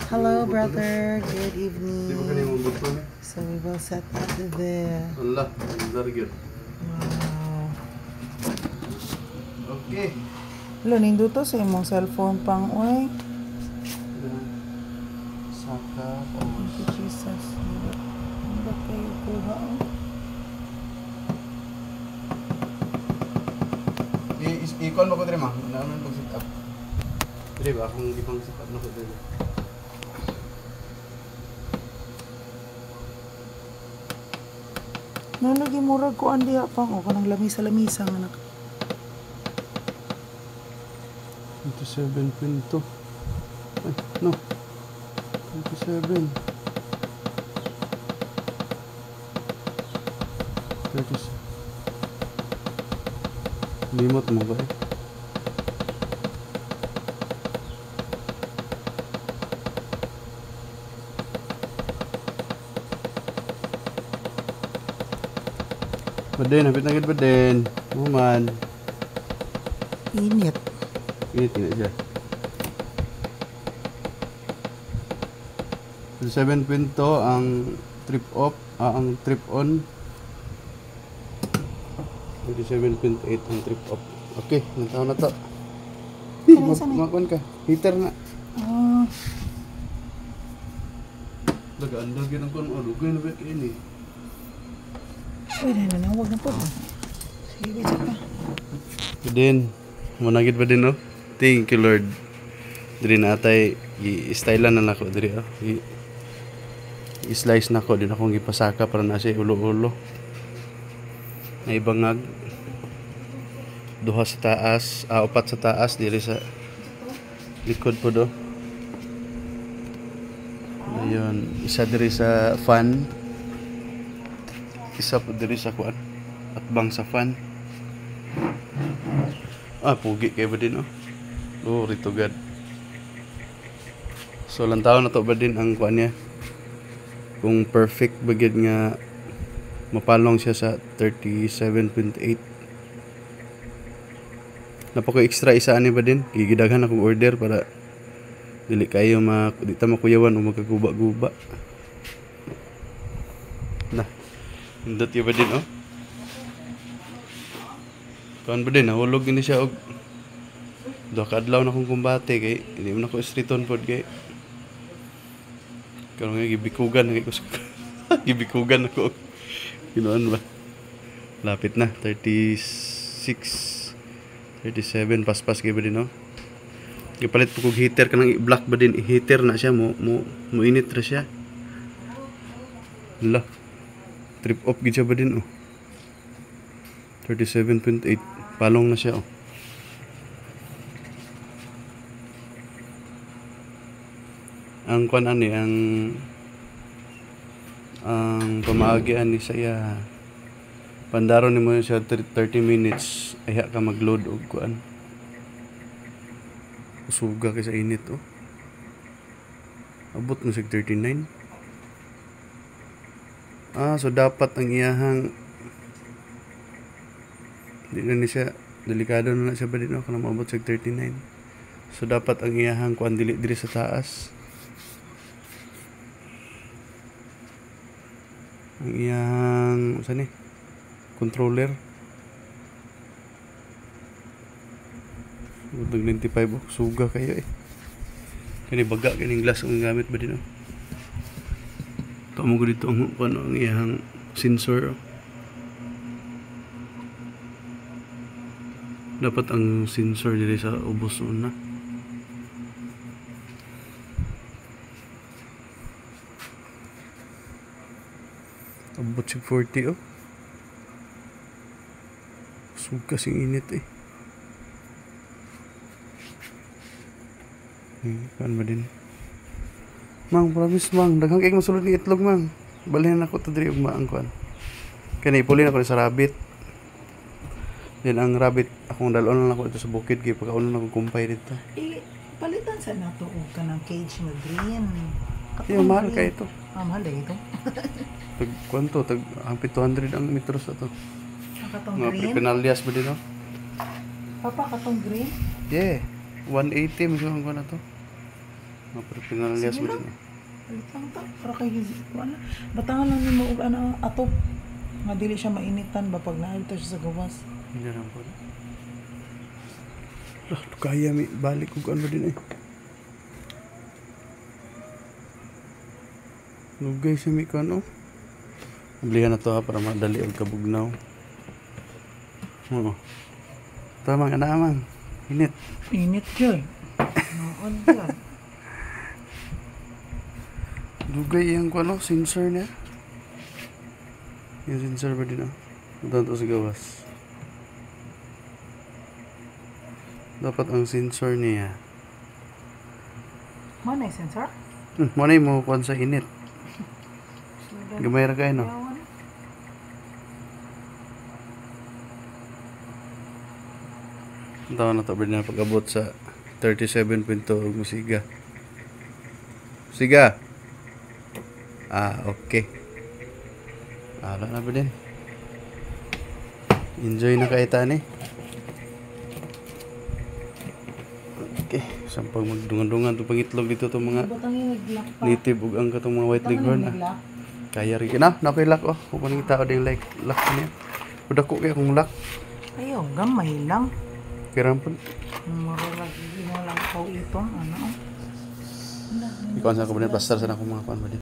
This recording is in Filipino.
Hello, brother. Good Di ba evening. kanina mong buto na? So we will set up the. Allah, very good. Wow. Okay. Hello, ninduto sa imong cellphone pang uy. Saka. Thank you, Jesus. Ano ba kayo kuha? I-call mo ko dito, ma. Naman pag set up. Dito ba? Akong ipang set up na ko dito. Nalagi murag ko andi pang o kanang lamisa-lamisa nga nak. 27.2. Ay, no. 27. 30. Limot mo ba eh? Baden, hapit na gid baden. Human. Init. Init na siya. 7.2 ang trip off, ang trip on. 27.8 ang trip off. Okay, nataw na to. Makon ka. Heater na. Lagaan daw ginang kon o lugay na ba ini. Pwede na huwag na po. Sige, wait pa. Din, managid ba din, no? Thank you, Lord. Diri na atay, i-stylean na nako diri, oh. I-slice na ko, din akong ipasaka para na siya ulo-ulo. Na ibangag. Duha sa taas, upat sa taas, diri sa likod po do. Ayun, isa diri sa fan. Isa po diri sa kuan. At bang sa fan. Pugi kayo ba din, oh. Glory to God. So, lang taon na to ba din ang kuan niya. Kung perfect bagid nga mapalong siya sa 37.8. Napako extra isa ani ba din? Gigidaghan akong order para dili kayo di ta makuyawan o magkaguba-guba. Na. Hindot yun ba din, oh? Kawan ba din, nahulog ini siya og duha ka adlaw na akong kumbate kay hindi mo na ko streeton pod kay karon nga gibikugan kay ko gibikugan ako. Ginoon ba? Lapit na 36 37 paspas kay ba din, oh? Gipalit po kog heater kanang i-black ba din, i-heater na siya mo init ra siya. Hala. Trip off gid siya ba din, oh. 37.8 palong na siya, oh. Ang kuan ani ang pamaagi ani sa iya pandaron nimo siya 30 minutes ayha ka magload og kuan. Suga kay sa init, oh. Abot mo sig 39. So dapat ang iyahang di na siya delikado na siya ba din, oh, kanang maabot sig 39. So dapat ang iyahang kuan dili sa taas. Ang iyang saan ni controller utag 95, oh. Suga kayo, eh. Kani baga kining glass ang gamit ba din, oh. Tamo ko dito ang iyang sensor, oh. Dapat ang sensor diri sa ubos una. Abot sig 40, oh. Suga sing init, eh. Kan ba din? Mang, promise, mang. Daghang kay masulod ni itlog, mang. Balhin ako to diri ugma ang kuan. Kani ipuli na ko sa rabbit. Then ang rabbit akong dalon lang ako dito sa bukid kay pagkaunon ako kumpay dito. Palitan sa nato og kanang cage nga green. Yung mahal kay ito. Mahal ito. Tag kwanto, tag ang 200 ang metros ato. Katong Mga green. penalias ba din, oh? Papa katong green. Yeah. 180 mismo ang kuan na to. Mga pinalias Sige mo lang. din. Palit lang ta. Para kay hizit ko ana. Batangan lang ni mo og ana atop. Nga dili siya mainitan ba pag naayto siya sa gawas. Hindi lang po. Lah, kaya mi balik ko ano din eh. Lugay si mi ko ano. Blihan na to ha para madali ang kabugnaw. Oo. Tama nga naman. Init. Init yun. Noon yan. Lugay yung ano, sensor niya. Yung sensor ba din ah? Ito to sa gawas. Dapat ang sensor niya. Mana yung sensor? Muna yung mo kuhan sa init. Gamay ra kayo no? Yawan. Taon na to ba na pag-abot sa 37.2 musiga. Siga. Okay. Ala na ba din? Enjoy na kayo tani. Okay. Sampag magdungan-dungan itong pangitlog dito itong mga Batang yung nag-lock pa. native ug ang katong mga white Batang leghorn yung na. nag-lock. Kaya rin na. Nakoy lock oh. Kung paano kita din like lock niya. Udah ko kaya kung lock. Ayaw, gamay lang. Kaya po. Marurag, hindi mo lang ikaw itong ano. Ikaw sa kabinet pastor sa akong mga kuan ba din.